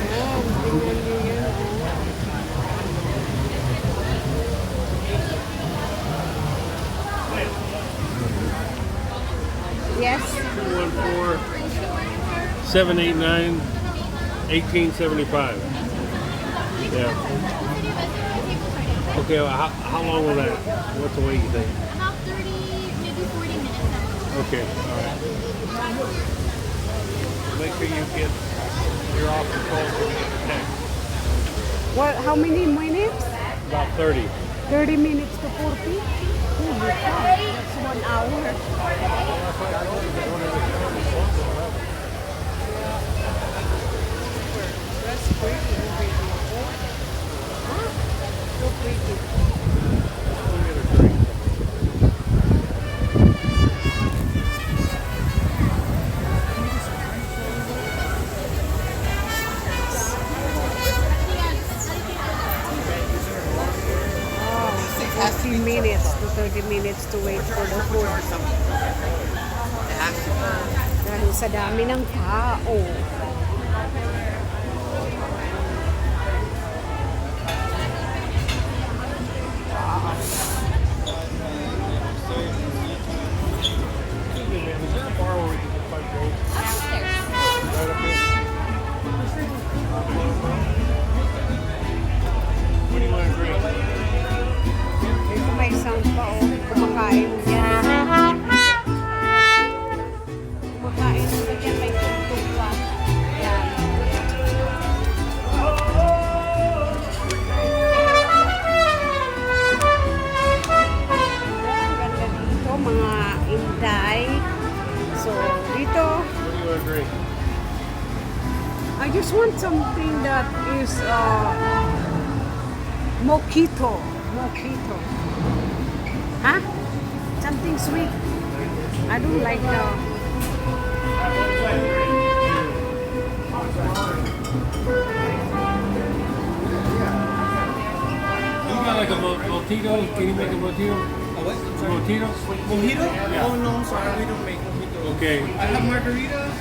Ayan, tingnan niyo yan. Yes. 214-789-1875. Yeah. Okay, well, how long will that? What's the wait you think? About 30, maybe 40 minutes. Okay, all right. Make sure you get your office call so we get the text. What? How many minutes? About 30. 30 minutes to 40? Oh my God, that's 1 hour. That's pretty. Huh? So pretty. Oh, 40 minutes to 30 minutes to wait for the food. Dahil sa dami ng tao. Is there a bar where we can just find drinks? Right up here. What do you want to drink? Ito may sound pa oh. Kumakain yan. Kumakain na dyan. May tugtog pa. Yan. Ang ganda dito. Mga Inday. So, dito. What do you want to drink? I just want something that is mojito. Mojito. Huh? Something sweet. I don't like the... You got like a mojito? Can you make a mojito? A what? I'm sorry. Mojito? Mojito? Yeah. Oh no, I'm sorry, we don't make mojito. Okay. I have margaritas,